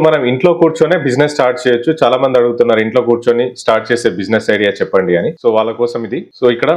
మనం ఇంట్లో కూర్చొనే business start చేయొచ్చు. చాలా మంది అడుగుతున్నారు ఇంట్లో కూర్చొని స్టార్ట్ చేసే బిజినెస్ ఐడియా చెప్పండి అని. సో వాళ్ళ కోసం ఇది. సో ఇక్కడ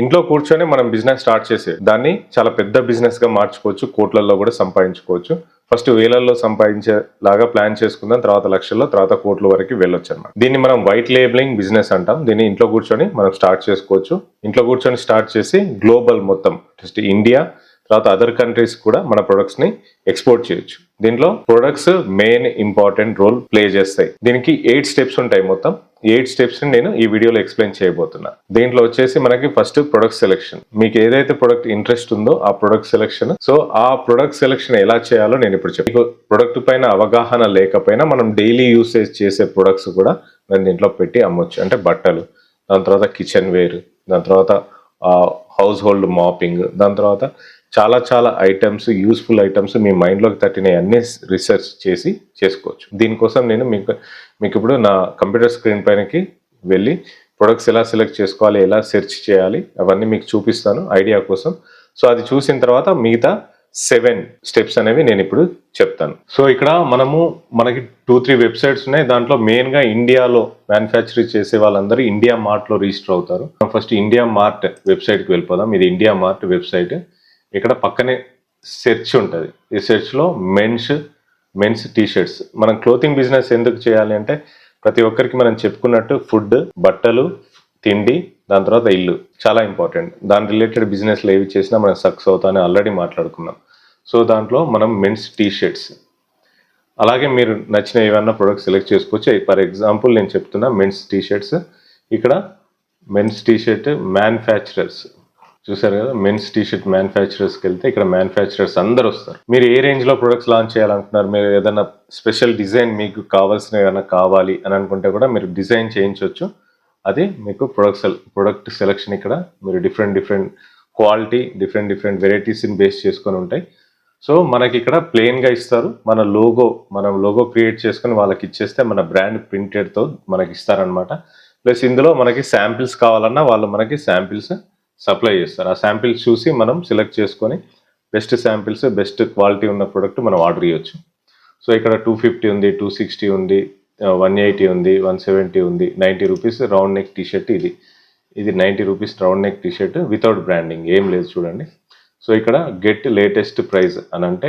ఇంట్లో కూర్చొని మనం బిజినెస్ స్టార్ట్ చేసే దాన్ని చాలా పెద్ద బిజినెస్ గా మార్చుకోవచ్చు. కోట్లలో కూడా సంపాదించుకోవచ్చు. ఫస్ట్ వేలల్లో సంపాదించేలాగా ప్లాన్ చేసుకుందాం, తర్వాత లక్షల్లో, తర్వాత కోట్ల వరకు వెళ్ళొచ్చు అనమాట. దీన్ని మనం వైట్ లేబులింగ్ బిజినెస్ అంటాం. దీన్ని ఇంట్లో కూర్చొని మనం స్టార్ట్ చేసుకోవచ్చు. ఇంట్లో కూర్చొని స్టార్ట్ చేసి గ్లోబల్ మొత్తం జస్ట్ ఇండియా తర్వాత అదర్ కంట్రీస్ కూడా మన ప్రొడక్ట్స్ ని ఎక్స్పోర్ట్ చేయొచ్చు. దీంట్లో products main important role play చేస్తాయి. దీనికి 8 స్టెప్స్ ఉంటాయి. మొత్తం 8 స్టెప్స్ ని నేను ఈ వీడియోలో ఎక్స్ప్లెయిన్ చేయబోతున్నా. దీంట్లో వచ్చేసి మనకి ఫస్ట్ ప్రొడక్ట్ సెలెక్షన్. మీకు ఏదైతే ప్రొడక్ట్ ఇంట్రెస్ట్ ఉందో ఆ ప్రొడక్ట్ సెలెక్షన్. సో ఆ ప్రొడక్ట్ సెలెక్షన్ ఎలా చేయాలో నేను ఇప్పుడు చెప్తాను. ప్రొడక్ట్ పైన అవగాహన లేకపోయినా మనం డైలీ యూసేజ్ చేసే ప్రొడక్ట్స్ కూడా నేను దీంట్లో పెట్టి అమ్మొచ్చు. అంటే బట్టలు, దాని తర్వాత కిచెన్ వేర్, దాని తర్వాత హౌస్ హోల్డ్ మాపింగ్, దాని తర్వాత చాలా ఐటమ్స్, యూస్ఫుల్ ఐటమ్స్ మీ మైండ్లోకి తట్టిన అన్ని రీసెర్చ్ చేసి చేసుకోవచ్చు. దీనికోసం నేను మీకు ఇప్పుడు నా కంప్యూటర్ స్క్రీన్ పైనకి వెళ్ళి ప్రొడక్ట్స్ ఎలా సెలెక్ట్ చేసుకోవాలి, ఎలా సెర్చ్ చేయాలి అవన్నీ మీకు చూపిస్తాను ఐడియా కోసం. సో అది చూసిన తర్వాత మిగతా 7 స్టెప్స్ అనేవి నేను ఇప్పుడు చెప్తాను. సో ఇక్కడ మనకి 2-3 వెబ్సైట్స్ ఉన్నాయి. దాంట్లో మెయిన్గా ఇండియాలో మ్యానుఫ్యాక్చర్ చేసే వాళ్ళందరూ ఇండియా మార్ట్లో రిజిస్టర్ అవుతారు. ఫస్ట్ ఇండియా మార్ట్ వెబ్సైట్కి వెళ్ళిపోదాం. ఇది ఇండియా మార్ట్ వెబ్సైట్. ఇక్కడ పక్కనే సెర్చ్ ఉంటుంది. ఈ సెర్చ్లో మెన్స్ టీ షర్ట్స్. మనం క్లోతింగ్ బిజినెస్ ఎందుకు చేయాలి అంటే ప్రతి ఒక్కరికి మనం చెప్పుకున్నట్టు ఫుడ్, బట్టలు, తిండి, దాని తర్వాత ఇల్లు చాలా ఇంపార్టెంట్. దాని రిలేటెడ్ బిజినెస్లు ఏవి చేసినా మనం సక్సెస్ అవుతామని ఆల్రెడీ మాట్లాడుకున్నాం. సో దాంట్లో మనం మెన్స్ టీ షర్ట్స్, అలాగే మీరు నచ్చిన ఏమన్నా ప్రొడక్ట్ సెలెక్ట్ చేసుకోవచ్చు. ఫర్ ఎగ్జాంపుల్ నేను చెప్తున్నా మెన్స్ టీ షర్ట్స్. ఇక్కడ మెన్స్ టీ షర్ట్ మ్యానుఫ్యాక్చరర్స్ చూసారు కదా. మెన్స్ టీ షర్ట్ మ్యానుఫ్యాక్చరర్స్కి వెళ్తే ఇక్కడ మ్యానుఫ్యాక్చరర్స్ అందరు వస్తారు. మీరు ఏ రేంజ్లో ప్రొడక్ట్స్ లాంచ్ చేయాలనుకుంటున్నారు, మీరు ఏదైనా స్పెషల్ డిజైన్ మీకు కావాల్సిన ఏదైనా కావాలి అని అనుకుంటే కూడా మీరు డిజైన్ చేయించవచ్చు. అది మీకు ప్రొడక్ట్ సెలెక్షన్ ఇక్కడ మీరు డిఫరెంట్ క్వాలిటీ, డిఫరెంట్ వెరైటీస్ని బేస్ చేసుకొని ఉంటాయి. సో మనకి ఇక్కడ ప్లెయిన్గా ఇస్తారు. మనం లోగో క్రియేట్ చేసుకొని వాళ్ళకి ఇచ్చేస్తే మన బ్రాండ్ ప్రింటెడ్తో మనకి ఇస్తారనమాట. ప్లస్ ఇందులో మనకి శాంపిల్స్ కావాలన్నా వాళ్ళు మనకి శాంపిల్స్ సప్లై చేస్తారు. ఆ శాంపిల్స్ చూసి మనం సెలెక్ట్ చేసుకొని బెస్ట్ శాంపిల్స్, బెస్ట్ క్వాలిటీ ఉన్న ప్రోడక్ట్ మనం ఆర్డర్ చేయొచ్చు. సో ఇక్కడ 250 ఉంది, 260 ఉంది, 180 ఉంది, 170 ఉంది, 90 రూపీస్ రౌండ్ నెక్ టీషర్ట్. ఇది 90 rupees round neck T-shirt without branding, ఏం లేదు చూడండి. సో ఇక్కడ గెట్ లేటెస్ట్ ప్రైస్ అని అంటే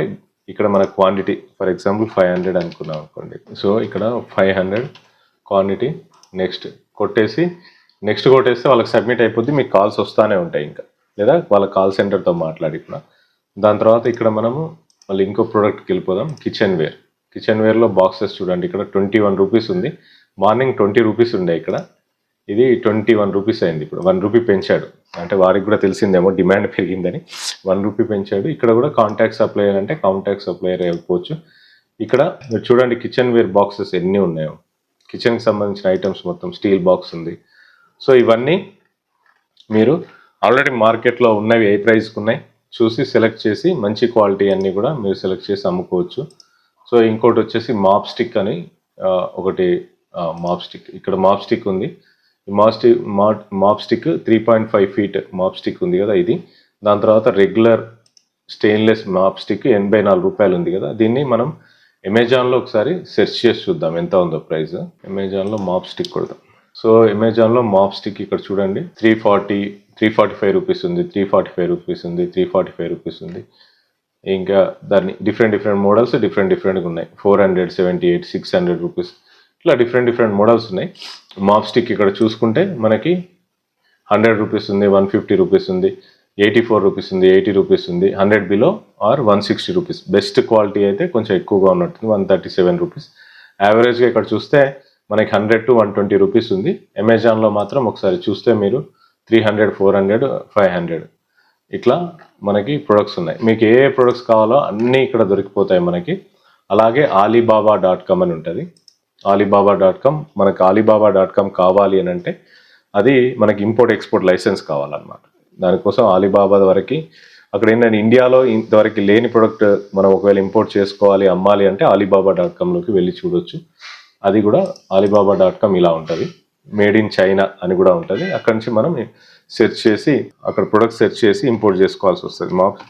ఇక్కడ మన క్వాంటిటీ ఫర్ ఎగ్జాంపుల్ 500 అనుకున్నాం అనుకోండి. సో ఇక్కడ 500 క్వాంటిటీ నెక్స్ట్ కొట్టేస్తే వాళ్ళకి సబ్మిట్ అయిపోద్ది. మీకు కాల్స్ వస్తూనే ఉంటాయి ఇంకా, లేదా వాళ్ళ కాల్ సెంటర్తో మాట్లాడి కూడా. దాని తర్వాత ఇక్కడ మనము మళ్ళీ ఇంకో ప్రోడక్ట్కి వెళ్ళిపోదాం. కిచెన్ వేర్లో బాక్సెస్ చూడండి. ఇక్కడ 21 రూపీస్ ఉంది. మార్నింగ్ 20 రూపీస్ ఉండే, ఇక్కడ ఇది 21 రూపీస్ అయింది. ఇప్పుడు 1 రూపీ పెంచాడు. అంటే వారికి కూడా తెలిసిందేమో డిమాండ్ పెరిగిందని 1 రూపీ పెంచాడు. ఇక్కడ కూడా కాంటాక్ట్ సప్లయర్ అంటే కాంటాక్ట్ సప్లయర్ వెళ్ళిపోవచ్చు. ఇక్కడ మీరు చూడండి కిచెన్ వేర్ బాక్సెస్ ఎన్ని ఉన్నాయో. కిచెన్కి సంబంధించిన ఐటమ్స్ మొత్తం స్టీల్ బాక్స్ ఉంది. సో ఇవన్నీ మీరు ఆల్రెడీ మార్కెట్లో ఉన్నవి ఏ ప్రైస్కి ఉన్నాయి చూసి సెలెక్ట్ చేసి మంచి క్వాలిటీ అన్నీ కూడా మీరు సెలెక్ట్ చేసి అమ్ముకోవచ్చు. సో ఇంకోటి వచ్చేసి మాప్ స్టిక్ అని ఒకటి మాప్ స్టిక్. ఇక్కడ మాప్ స్టిక్ ఉంది. ఈ mop stick 3.5 feet mop stick ఉంది కదా ఇది. దాని తర్వాత రెగ్యులర్ స్టెయిన్లెస్ మాప్ స్టిక్ 84 రూపాయలు ఉంది కదా. దీన్ని మనం అమెజాన్లో ఒకసారి సెర్చ్ చేసి చూద్దాం ఎంత ఉందో ప్రైస్. అమెజాన్లో మాప్ స్టిక్ కొడదాం. సో అమెజాన్లో మాప్ స్టిక్ ఇక్కడ చూడండి 345 రూపీస్ ఉంది, 345 రూపీస్ ఉంది, 345 రూపీస్ ఉంది. ఇంకా దాన్ని డిఫరెంట్ మోడల్స్ డిఫరెంట్గా ఉన్నాయి. 478, 600 రూపీస్ ఇట్లా డిఫరెంట్ మోడల్స్ ఉన్నాయి. మాప్ స్టిక్ ఇక్కడ చూసుకుంటే మనకి 100 రూపీస్ ఉంది, 150 రూపీస్ ఉంది, 84 రూపీస్ ఉంది, 80 రూపీస్ ఉంది, 100 below or 160 rupees. Best quality అయితే కొంచెం ఎక్కువగా ఉన్నట్టుంది, 137 రూపీస్. యావరేజ్గా ఇక్కడ చూస్తే మనకి 100 to 120 రూపీస్ ఉంది. అమెజాన్లో మాత్రం ఒకసారి చూస్తే మీరు 300, 400, 500 ఇట్లా మనకి ప్రొడక్ట్స్ ఉన్నాయి. మీకు ఏ ప్రొడక్ట్స్ కావాలో అన్నీ ఇక్కడ దొరికిపోతాయి మనకి. అలాగే alibaba.com అని ఉంటుంది. alibaba.com మనకు alibaba.com కావాలి అని అంటే అది మనకి ఇంపోర్ట్ ఎక్స్పోర్ట్ లైసెన్స్ కావాలన్నమాట. దానికోసం ఆలీబాబా వరకు అక్కడ ఏంటంటే ఇండియాలో ఇంతవరకు లేని ప్రొడక్ట్ మనం ఒకవేళ ఇంపోర్ట్ చేసుకోవాలి, అమ్మాలి అంటే alibaba.comలోకి వెళ్ళి చూడొచ్చు. అది కూడా alibaba.com ఇలా ఉంటుంది. మేడ్ ఇన్ చైనా అని కూడా ఉంటుంది. అక్కడి నుంచి మనం సెర్చ్ చేసి అక్కడ ప్రొడక్ట్ సెర్చ్ చేసి ఇంపోర్ట్ చేసుకోవాల్సి వస్తుంది. మాప్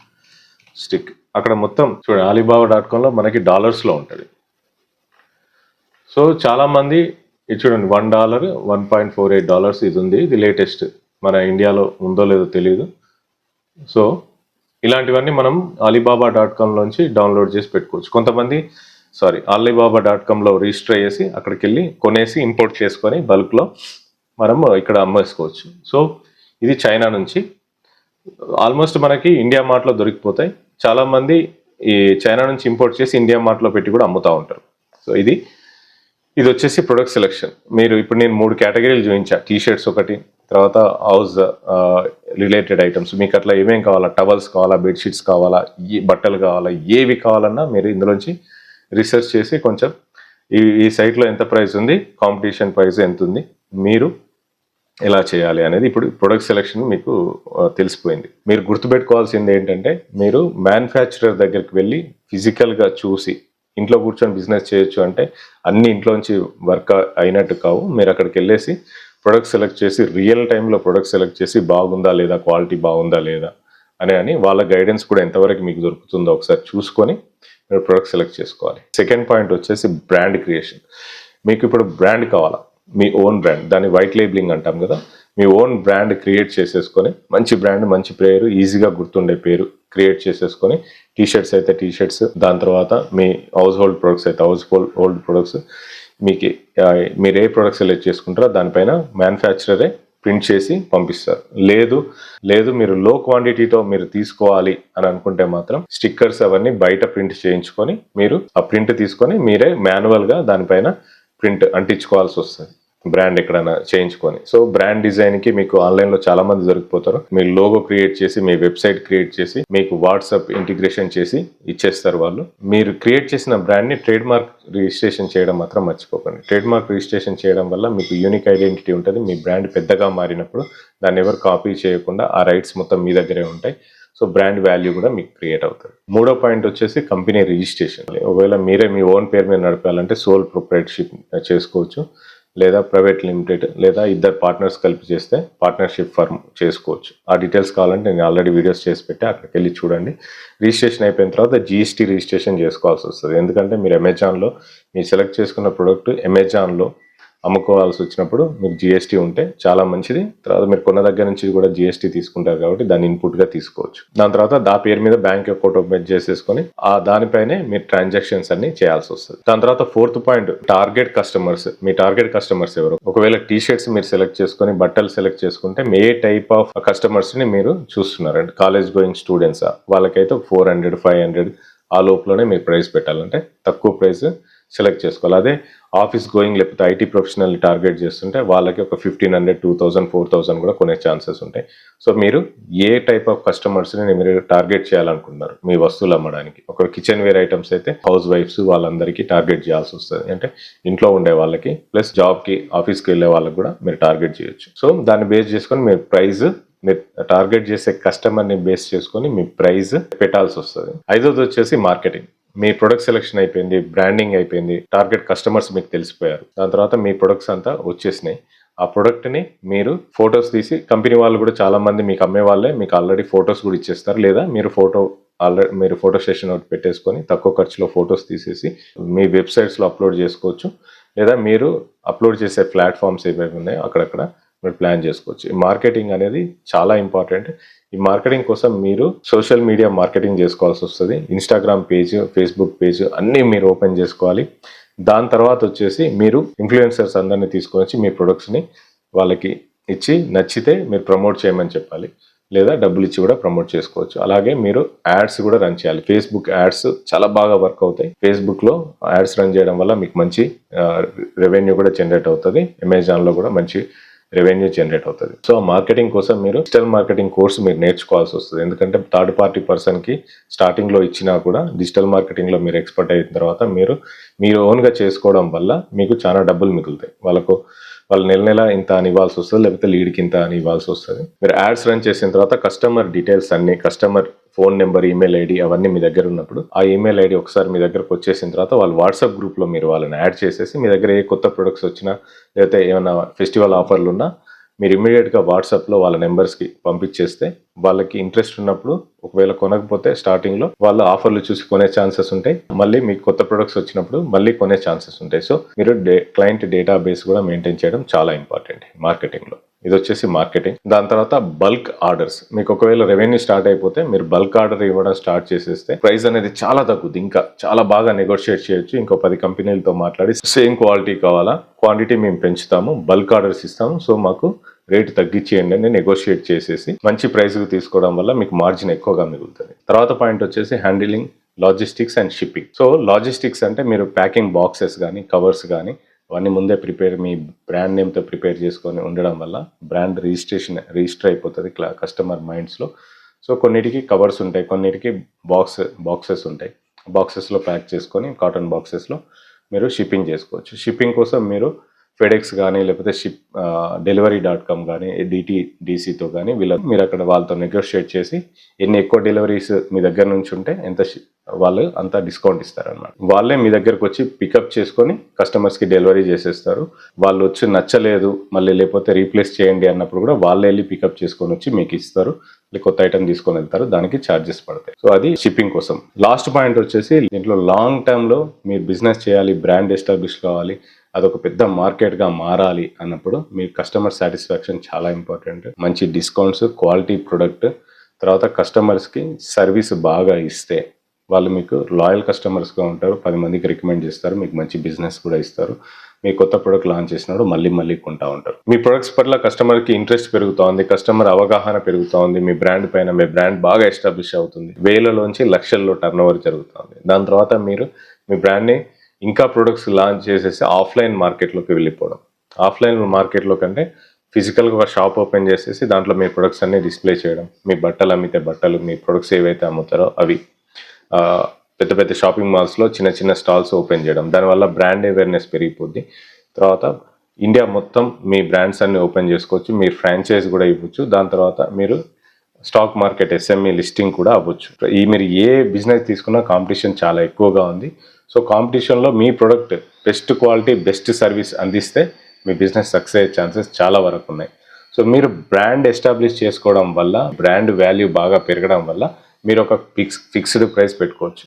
స్టిక్ అక్కడ మొత్తం చూడండి alibaba.comలో మనకి డాలర్స్లో ఉంటుంది. సో చాలా మంది ఇది చూడండి $1 $1.48 ఇది ఉంది, ఇది లేటెస్ట్, మన ఇండియాలో ఉందో లేదో తెలియదు. సో ఇలాంటివన్నీ మనం alibaba.com లోంచి డౌన్లోడ్ చేసి పెట్టుకోవచ్చు. కొంతమంది alibaba.comలో రిజిస్టర్ అయ్యేసి అక్కడికి వెళ్ళి కొనేసి ఇంపోర్ట్ చేసుకొని బల్క్లో మనం ఇక్కడ అమ్మేసుకోవచ్చు. సో ఇది చైనా నుంచి, ఆల్మోస్ట్ మనకి ఇండియా మార్ట్లో దొరికిపోతాయి. చాలామంది ఈ చైనా నుంచి ఇంపోర్ట్ చేసి ఇండియా మార్ట్లో పెట్టి కూడా అమ్ముతూ ఉంటారు. సో ఇది వచ్చేసి ప్రొడక్ట్ సెలెక్షన్. మీరు ఇప్పుడు నేను 3 కేటగిరీలు చూపించా, టీషర్ట్స్ ఒకటి, తర్వాత హౌస్ రిలేటెడ్ ఐటమ్స్, మీకు అట్లా ఏమేమి కావాలా, టవల్స్ కావాలా, బెడ్షీట్స్ కావాలా, బట్టలు కావాలా, ఏవి కావాలన్నా మీరు ఇందులోంచి రీసెర్చ్ చేసి కొంచెం ఈ సైట్లో ఎంత ప్రైస్ ఉంది, కాంపిటీషన్ ప్రైస్ ఎంత ఉంది, మీరు ఎలా చేయాలి అనేది ఇప్పుడు ప్రొడక్ట్ సెలెక్షన్ మీకు తెలిసిపోయింది. మీరు గుర్తుపెట్టుకోవాల్సింది ఏంటంటే, మీరు మ్యానుఫ్యాక్చరర్ దగ్గరికి వెళ్ళి ఫిజికల్గా చూసి ఇంట్లో కూర్చొని బిజినెస్ చేయొచ్చు అంటే అన్ని ఇంట్లోంచి వర్క్ అయినట్టు కావు. మీరు అక్కడికి వెళ్ళేసి ప్రొడక్ట్ సెలెక్ట్ చేసి రియల్ టైంలో ప్రొడక్ట్ సెలెక్ట్ చేసి బాగుందా లేదా, క్వాలిటీ బాగుందా లేదా అని వాళ్ళ గైడెన్స్ కూడా ఎంతవరకు మీకు దొరుకుతుందో ఒకసారి చూసుకొని మీరు ప్రొడక్ట్ సెలెక్ట్ చేసుకోవాలి. సెకండ్ పాయింట్ వచ్చేసి బ్రాండ్ క్రియేషన్. మీకు ఇప్పుడు బ్రాండ్ కావాలా, మీ ఓన్ బ్రాండ్, దాన్ని వైట్ లేబులింగ్ అంటాం కదా, మీ ఓన్ బ్రాండ్ క్రియేట్ చేసేసుకొని మంచి బ్రాండ్, మంచి పేరు, ఈజీగా గుర్తుండే పేరు క్రియేట్ చేసేసుకొని, టీషర్ట్స్ అయితే టీషర్ట్స్, దాని తర్వాత మీ హౌస్ హోల్డ్ ప్రొడక్ట్స్ అయితే హౌస్ హోల్డ్ ప్రొడక్ట్స్, మీకు మీరు ఏ ప్రొడక్ట్స్ సెలెక్ట్ చేసుకుంటారో దానిపైన మ్యానుఫ్యాక్చరరే ప్రింట్ చేసి పంపిస్తారు. లేదు మీరు లో క్వాంటిటీతో మీరు తీసుకోవాలి అని అనుకుంటే మాత్రం స్టిక్కర్స్ అవన్నీ బయట ప్రింట్ చేయించుకొని మీరు ఆ ప్రింట్ తీసుకొని మీరే మాన్యువల్గా దానిపైన ప్రింట్ అంటించుకోవాల్సి వస్తుంది, బ్రాండ్ ఎక్కడైనా చేయించుకొని. సో బ్రాండ్ డిజైన్కి మీకు ఆన్లైన్లో చాలా మంది దొరికిపోతారు. మీ లోగో క్రియేట్ చేసి, మీ వెబ్సైట్ క్రియేట్ చేసి, మీకు వాట్సాప్ ఇంటిగ్రేషన్ చేసి ఇచ్చేస్తారు వాళ్ళు. మీరు క్రియేట్ చేసిన బ్రాండ్ని ట్రేడ్ మార్క్ రిజిస్ట్రేషన్ చేయడం మాత్రం మర్చిపోకండి. ట్రేడ్ మార్క్ రిజిస్ట్రేషన్ చేయడం వల్ల మీకు యూనిక్ ఐడెంటిటీ ఉంటుంది. మీ బ్రాండ్ పెద్దగా మారినప్పుడు దాన్ని ఎవరు కాపీ చేయకుండా ఆ రైట్స్ మొత్తం మీ దగ్గరే ఉంటాయి. సో బ్రాండ్ వాల్యూ కూడా మీకు క్రియేట్ అవుతుంది. మూడో పాయింట్ వచ్చేసి కంపెనీ రిజిస్ట్రేషన్. ఒకవేళ మీరే మీ ఓన్ పేరు మీద నడపాలంటే సోల్ ప్రొప్రైటర్షిప్ చేసుకోవచ్చు, లేదా ప్రైవేట్ లిమిటెడ్, లేదా ఇద్దరు పార్ట్నర్స్ కలిపి చేస్తే పార్ట్నర్షిప్ ఫర్మ్ చేసుకోవచ్చు. ఆ డీటెయిల్స్ కావాలంటే నేను ఆల్రెడీ వీడియోస్ చేసి పెట్టి అక్కడికి వెళ్ళి చూడండి. రిజిస్ట్రేషన్ అయిపోయిన తర్వాత GST రిజిస్ట్రేషన్ చేసుకోవాల్సి వస్తుంది. ఎందుకంటే మీరు అమెజాన్లో మీరు సెలెక్ట్ చేసుకున్న ప్రోడక్ట్ అమెజాన్లో అమ్ముకోవాల్సి వచ్చినప్పుడు మీకు GST ఉంటే చాలా మంచిది. తర్వాత మీరు కొన్న దగ్గర నుంచి కూడా GST తీసుకుంటారు కాబట్టి దాన్ని ఇన్పుట్గా తీసుకోవచ్చు. దాని తర్వాత పేరు మీద బ్యాంక్ అకౌంట్ ఓపెన్ చేసేసుకొని దానిపైనే మీరు ట్రాన్సాక్షన్స్ అన్ని చేయాల్సి వస్తుంది. దాని తర్వాత ఫోర్త్ పాయింట్, టార్గెట్ కస్టమర్స్. మీ టార్గెట్ కస్టమర్స్ ఎవరు? ఒకవేళ టీషర్ట్స్ మీరు సెలెక్ట్ చేసుకొని బట్టలు సెలెక్ట్ చేసుకుంటే ఏ టైప్ ఆఫ్ కస్టమర్స్ ని మీరు చూస్తున్నారంటే, కాలేజ్ గోయింగ్ స్టూడెంట్సా? వాళ్ళకైతే 400 500 ఆ లోపలనే మీరు ప్రైస్ పెట్టాలంటే తక్కువ ప్రైస్ సెలెక్ట్ చేసుకోవాలి. అదే ఆఫీస్ గోయింగ్ లేకపోతే IT ప్రొఫెషనల్ టార్గెట్ చేస్తుంటే వాళ్ళకి ఒక 1500 2000 4000 కూడా కొనే ఛాన్సెస్ ఉంటాయి. సో మీరు ఏ టైప్ ఆఫ్ కస్టమర్స్ని మీరు టార్గెట్ చేయాలనుకుంటున్నారు మీ వస్తువులు అమ్మడానికి? ఒక కిచెన్ వేర్ ఐటమ్స్ అయితే హౌస్ వైఫ్స్ వాళ్ళందరికీ టార్గెట్ చేయాల్సి వస్తుంది. అంటే ఇంట్లో ఉండే వాళ్ళకి ప్లస్ జాబ్కి ఆఫీస్కి వెళ్ళే వాళ్ళకి కూడా మీరు టార్గెట్ చేయొచ్చు. సో దాన్ని బేస్ చేసుకొని మీరు ప్రైస్, మీరు టార్గెట్ చేసే కస్టమర్ని బేస్ చేసుకొని మీ ప్రైస్ పెట్టాల్సి వస్తుంది. ఐదోది వచ్చేసి మార్కెటింగ్. మీ ప్రొడక్ట్ సెలెక్షన్ అయిపోయింది, బ్రాండింగ్ అయిపోయింది, టార్గెట్ కస్టమర్స్ మీకు తెలిసిపోయారు. దాని తర్వాత మీ ప్రొడక్ట్స్ అంతా వచ్చేసినాయి. ఆ ప్రొడక్ట్ని మీరు ఫొటోస్ తీసి, కంపెనీ వాళ్ళు కూడా చాలా మంది మీకు అమ్మే వాళ్ళే మీకు ఆల్రెడీ ఫొటోస్ కూడా ఇచ్చేస్తారు. లేదా మీరు ఫోటో సెషన్ ఒకటి పెట్టేసుకొని తక్కువ ఖర్చులో ఫొటోస్ తీసేసి మీ వెబ్సైట్స్లో అప్లోడ్ చేసుకోవచ్చు. లేదా మీరు అప్లోడ్ చేసే ప్లాట్ఫామ్స్ ఏవైతే ఉన్నాయో అక్కడక్కడ మీరు ప్లాన్ చేసుకోవచ్చు. ఈ మార్కెటింగ్ అనేది చాలా ఇంపార్టెంట్. ఈ మార్కెటింగ్ కోసం మీరు సోషల్ మీడియా మార్కెటింగ్ చేసుకోవాల్సి వస్తుంది. ఇన్స్టాగ్రామ్ పేజ్, ఫేస్బుక్ పేజ్ అన్నీ మీరు ఓపెన్ చేసుకోవాలి. దాని తర్వాత వచ్చేసి మీరు ఇన్ఫ్లుయెన్సర్స్ అందరినీ తీసుకొని వచ్చి మీ ప్రొడక్ట్స్ని వాళ్ళకి ఇచ్చి నచ్చితే మీరు ప్రమోట్ చేయమని చెప్పాలి. లేదా డబ్బులు ఇచ్చి కూడా ప్రమోట్ చేసుకోవచ్చు. అలాగే మీరు యాడ్స్ కూడా రన్ చేయాలి. ఫేస్బుక్ యాడ్స్ చాలా బాగా వర్క్ అవుతాయి. ఫేస్బుక్లో యాడ్స్ రన్ చేయడం వల్ల మీకు మంచి రెవెన్యూ కూడా జనరేట్ అవుతుంది. అమెజాన్లో కూడా మంచి రెవెన్యూ జనరేట్ అవుతుంది. సో మార్కెటింగ్ కోసం మీరు డిజిటల్ మార్కెటింగ్ కోర్స్ మీరు నేర్చుకోవాల్సి వస్తుంది. ఎందుకంటే థర్డ్ పార్టీ పర్సన్కి స్టార్టింగ్లో ఇచ్చినా కూడా డిజిటల్ మార్కెటింగ్లో మీరు ఎక్స్పర్ట్ అయిన తర్వాత మీరు ఓన్గా చేసుకోవడం వల్ల మీకు చాలా డబ్బులు మిగులుతాయి. వాళ్ళు నెల ఇంత అని ఇవ్వాల్సి వస్తుంది, లేకపోతే లీడ్కి ఇంత అని ఇవ్వాల్సి వస్తుంది. మీరు యాడ్స్ రన్ చేసిన తర్వాత కస్టమర్ డీటెయిల్స్ అన్ని, customer phone number, email ID అవన్నీ మీ దగ్గర ఉన్నప్పుడు ఆ ఈమెయిల్ ఐడి ఒకసారి మీ దగ్గరకు వచ్చేసిన తర్వాత వాళ్ళు వాట్సాప్ గ్రూప్లో మీరు వాళ్ళని యాడ్ చేసేసి మీ దగ్గర ఏ కొత్త ప్రొడక్ట్స్ వచ్చినా లేకపోతే ఏమైనా ఫెస్టివల్ ఆఫర్లు ఉన్నా మీరు ఇమ్మీడియట్గా వాట్సాప్లో వాళ్ళ నెంబర్స్కి పంపించేస్తే వాళ్ళకి ఇంట్రెస్ట్ ఉన్నప్పుడు ఒకవేళ కొనకపోతే స్టార్టింగ్లో వాళ్ళ ఆఫర్లు చూసి కొనే ఛాన్సెస్ ఉంటాయి. మళ్ళీ మీకు కొత్త ప్రొడక్ట్స్ వచ్చినప్పుడు మళ్ళీ కొనే ఛాన్సెస్ ఉంటాయి. సో మీరు క్లయింట్ డేటా బేస్ కూడా మెయింటైన్ చేయడం చాలా ఇంపార్టెంట్ మార్కెటింగ్లో. ఇది వచ్చేసి మార్కెటింగ్. దాని తర్వాత బల్క్ ఆర్డర్స్. మీకు ఒకవేళ రెవెన్యూ స్టార్ట్ అయిపోతే మీరు బల్క్ ఆర్డర్ ఇవ్వడం స్టార్ట్ చేసేస్తే ప్రైస్ అనేది చాలా తగ్గుద్ది. ఇంకా చాలా బాగా నెగోషియేట్ చేయొచ్చు. ఇంకో 10 కంపెనీలతో మాట్లాడి సేమ్ క్వాలిటీ కావాలా, క్వాంటిటీ మేము పెంచుతాము, బల్క్ ఆర్డర్స్ ఇస్తాము, సో మాకు రేటు తగ్గించేయండి అని నెగోషియేట్ చేసేసి మంచి ప్రైస్కి తీసుకోవడం వల్ల మీకు మార్జిన్ ఎక్కువగా మిగులుతుంది. తర్వాత పాయింట్ వచ్చేసి handling logistics and shipping. So logistics అంటే మీరు ప్యాకింగ్ బాక్సెస్ కానీ కవర్స్ కానీ అవన్నీ ముందే మీ బ్రాండ్ నేమ్తో ప్రిపేర్ చేసుకొని ఉండడం వల్ల బ్రాండ్ రిజిస్టర్ అయిపోతుంది కస్టమర్ మైండ్స్లో. సో కొన్నిటికి కవర్స్ ఉంటాయి, కొన్నిటికి బాక్సెస్ ఉంటాయి. బాక్సెస్లో ప్యాక్ చేసుకొని కాటన్ బాక్సెస్లో మీరు షిప్పింగ్ చేసుకోవచ్చు. షిప్పింగ్ కోసం మీరు ఫెడెక్స్ కానీ లేకపోతే delivery.com కానీ DTDCతో కానీ మీరు అక్కడ వాళ్ళతో నెగోషియేట్ చేసి ఎన్ని ఎక్కువ డెలివరీస్ మీ దగ్గర నుంచి ఉంటే వాళ్ళు అంత డిస్కౌంట్ ఇస్తారన్నమాట. వాళ్ళే మీ దగ్గరకు వచ్చి పికప్ చేసుకొని కస్టమర్స్కి డెలివరీ చేసేస్తారు. వాళ్ళు వచ్చి నచ్చలేదు మళ్ళీ లేకపోతే రీప్లేస్ చేయండి అన్నప్పుడు కూడా వాళ్ళే వెళ్ళి పికప్ చేసుకొని వచ్చి మీకు ఇస్తారు, కొత్త ఐటమ్ తీసుకొని వెళ్తారు, దానికి ఛార్జెస్ పడతాయి. సో అది షిప్పింగ్ కోసం. లాస్ట్ పాయింట్ వచ్చేసి దీంట్లో లాంగ్ టర్మ్లో మీరు బిజినెస్ చేయాలి, బ్రాండ్ ఎస్టాబ్లిష్ కావాలి, అదొక పెద్ద మార్కెట్గా మారాలి అన్నప్పుడు మీ కస్టమర్ సాటిస్ఫాక్షన్ చాలా ఇంపార్టెంట్. మంచి డిస్కౌంట్స్, క్వాలిటీ ప్రొడక్ట్, తర్వాత కస్టమర్స్కి సర్వీస్ బాగా ఇస్తే వాళ్ళు మీకు లాయల్ కస్టమర్స్గా ఉంటారు, 10 మందికి రికమెండ్ చేస్తారు, మీకు మంచి బిజినెస్ కూడా ఇస్తారు. మీ కొత్త ప్రొడక్ట్ లాంచ్ చేసినప్పుడు మళ్ళీ కొంటా ఉంటారు. మీ ప్రొడక్ట్స్ పట్ల కస్టమర్కి ఇంట్రెస్ట్ పెరుగుతోంది, కస్టమర్ అవగాహన పెరుగుతోంది, మీ బ్రాండ్ పైన మీ బ్రాండ్ బాగా ఎస్టాబ్లిష్ అవుతుంది, వేలలోంచి లక్షల్లో టర్నోవర్ జరుగుతుంది. దాని తర్వాత మీరు మీ బ్రాండ్ని ఇంకా ప్రొడక్ట్స్ లాంచ్ చేసేసి ఆఫ్లైన్ మార్కెట్లోకి వెళ్ళిపోవడం. ఆఫ్లైన్ మార్కెట్లో కంటే ఫిజికల్గా ఒక షాప్ ఓపెన్ చేసేసి దాంట్లో మీ ప్రొడక్ట్స్ అన్ని డిస్ప్లే చేయడం, మీ బట్టలు అమ్మితే బట్టలు, మీ ప్రొడక్ట్స్ ఏవైతే అమ్ముతారో అవి పెద్ద పెద్ద షాపింగ్ మాల్స్లో చిన్న స్టాల్స్ ఓపెన్ చేయడం. దానివల్ల బ్రాండ్ అవేర్నెస్ పెరిగిపోద్ది. తర్వాత ఇండియా మొత్తం మీ బ్రాండ్స్ అన్ని ఓపెన్ చేసుకోవచ్చు, మీ ఫ్రాంచైజ్ కూడా ఇవ్వచ్చు. దాని తర్వాత మీరు స్టాక్ మార్కెట్ SME లిస్టింగ్ కూడా అవ్వచ్చు. మీరు ఏ బిజినెస్ తీసుకున్నా కాంపిటీషన్ చాలా ఎక్కువగా ఉంది. సో కాంపిటీషన్లో మీ product best quality, best service అందిస్తే మీ బిజినెస్ సక్సెస్ అయ్యే ఛాన్సెస్ చాలా వరకు ఉన్నాయి. సో మీరు బ్రాండ్ ఎస్టాబ్లిష్ చేసుకోవడం వల్ల, బ్రాండ్ వాల్యూ బాగా పెరగడం వల్ల మీరు ఒక ఫిక్స్డ్ ప్రైస్ పెట్టుకోవచ్చు.